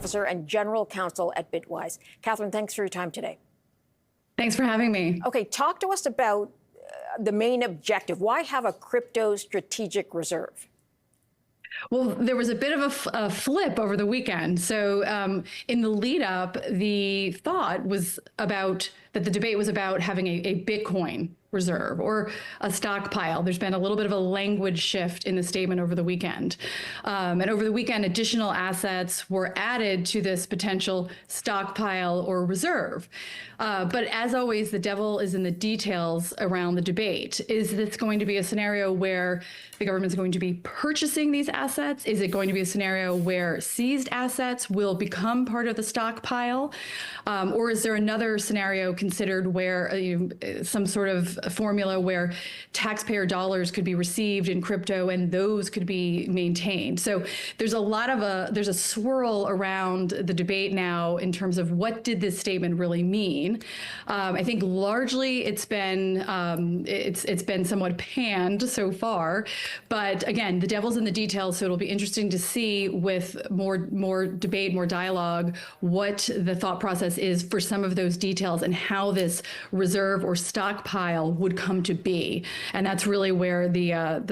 Officer and General Counsel at Bitwise. Katherine, thanks for your time today. Thanks for having me. Okay, talk to us about the main objective. Why have a crypto strategic reserve? Well, there was a bit of a flip over the weekend. So in the lead up, the thought was about that the debate was about having a Bitcoin reserve or a stockpile. There's been a little bit of a language shift in the statement over the weekend. And over the weekend, additional assets were added to this potential stockpile or reserve. But as always, the devil is in the details around the debate. Is this going to be a scenario where the government is going to be purchasing these assets? Is it going to be a scenario where seized assets will become part of the stockpile? Or is there another scenario considered where some sort of formula where taxpayer dollars could be received in crypto and those could be maintained? So there's there's a swirl around the debate now in terms of what did this statement really mean. I think largely it's been somewhat panned so far, but again, the devil's in the details. So it'll be interesting to see with more debate, more dialogue, what the thought process is for some of those details and how this reserve or stockpile would come to be. And that's really where the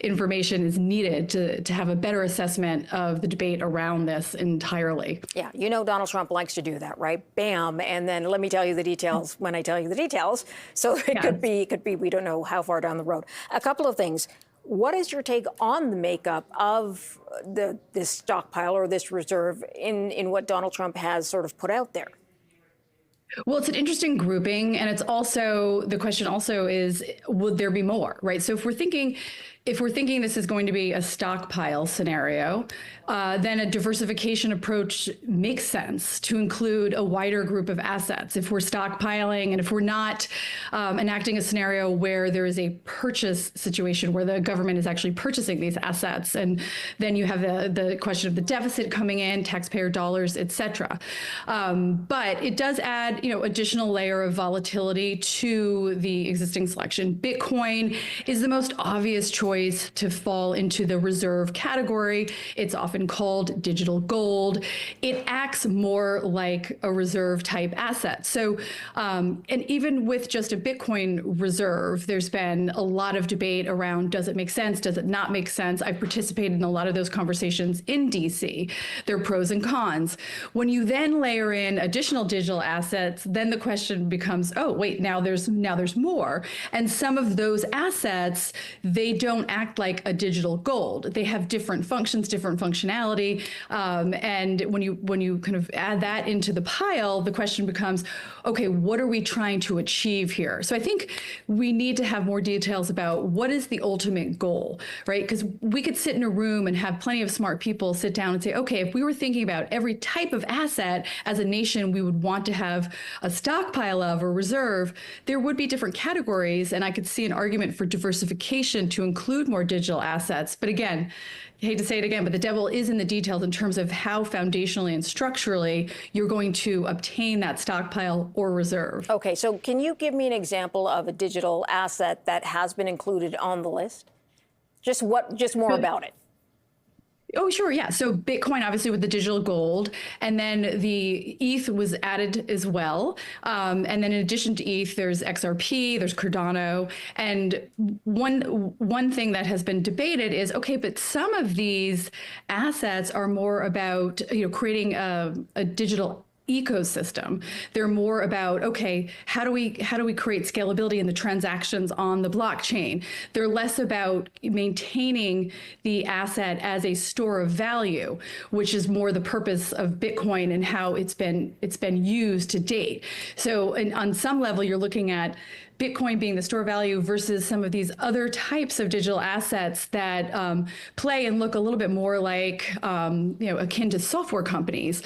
information is needed to have a better assessment of the debate around this entirely. Yeah, you know Donald Trump likes to do that, right? Bam, and then let me tell you the details when I tell you the details. So it could be, we don't know how far down the road. A couple of things. What is your take on the makeup of this stockpile or this reserve in what Donald Trump has sort of put out there? Well, it's an interesting grouping, and it's also the question also is, would there be more, right? So if we're thinking this is going to be a stockpile scenario, then a diversification approach makes sense to include a wider group of assets. If we're stockpiling and if we're not enacting a scenario where there is a purchase situation where the government is actually purchasing these assets, and then you have the question of the deficit coming in, taxpayer dollars, et cetera. But it does add, additional layer of volatility to the existing selection. Bitcoin is the most obvious choice to fall into the reserve category. It's often called digital gold. It acts more like a reserve type asset. So, and even with just a Bitcoin reserve, there's been a lot of debate around, does it make sense? Does it not make sense? I've participated in a lot of those conversations in DC. There are pros and cons. When you then layer in additional digital assets, then the question becomes, oh, wait, now there's more. And some of those assets, they don't act like a digital gold. They have different functions, different functionality. And when you kind of add that into the pile, the question becomes, okay, what are we trying to achieve here? So I think we need to have more details about what is the ultimate goal, right? Because we could sit in a room and have plenty of smart people sit down and say, okay, if we were thinking about every type of asset as a nation, we would want to have a stockpile of or reserve, there would be different categories. And I could see an argument for diversification to include more digital assets. But again, I hate to say it again, but the devil is in the details in terms of how foundationally and structurally you're going to obtain that stockpile or reserve. Okay, so can you give me an example of a digital asset that has been included on the list? Just more about it. Oh, sure. Yeah. So Bitcoin, obviously, with the digital gold, and then the ETH was added as well. And then in addition to ETH, there's XRP, there's Cardano. And one thing that has been debated is, okay, but some of these assets are more about, creating a digital ecosystem. They're more about, okay, how do we create scalability in the transactions on the blockchain? They're less about maintaining the asset as a store of value, which is more the purpose of Bitcoin and how it's been used to date. So on some level, you're looking at Bitcoin being the store value versus some of these other types of digital assets that play and look a little bit more like, akin to software companies,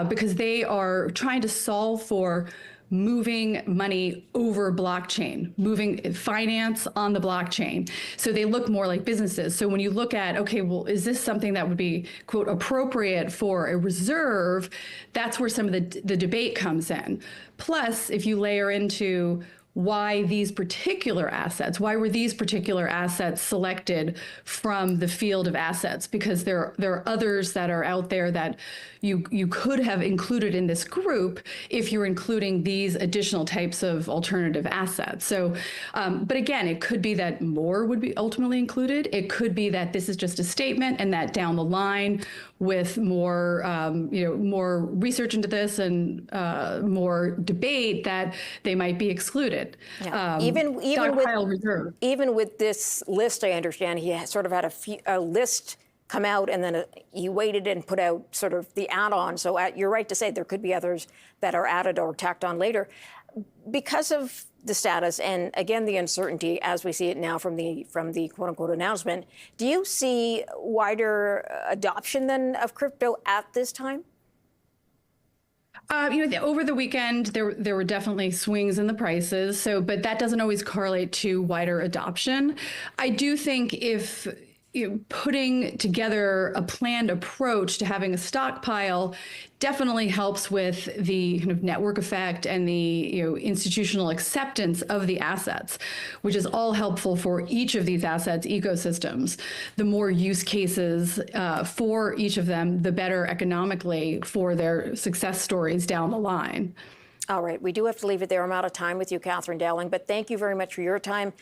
because they are trying to solve for moving money over blockchain, moving finance on the blockchain. So they look more like businesses. So when you look at, okay, well, is this something that would be, quote, appropriate for a reserve? That's where some of the debate comes in. Plus, if you layer into why these particular assets, why were these particular assets selected from the field of assets? Because there are others that are out there that you could have included in this group if you're including these additional types of alternative assets. So, but again, it could be that more would be ultimately included. It could be that this is just a statement and that down the line with more, more research into this and more debate that they might be excluded. Yeah. Even with this list, I understand he sort of had a list come out, and then he waited and put out sort of the add-on. So you're right to say there could be others that are added or tacked on later. Because of the status and, again, the uncertainty as we see it now from the quote-unquote announcement, do you see wider adoption then of crypto at this time? Over the weekend, there were definitely swings in the prices. So, but that doesn't always correlate to wider adoption. I do think if putting together a planned approach to having a stockpile definitely helps with the kind of network effect and the institutional acceptance of the assets, which is all helpful for each of these assets ecosystems. The more use cases for each of them, the better economically for their success stories down the line. All right, we do have to leave it there. I'm out of time with you, Katherine Dowling, but thank you very much for your time.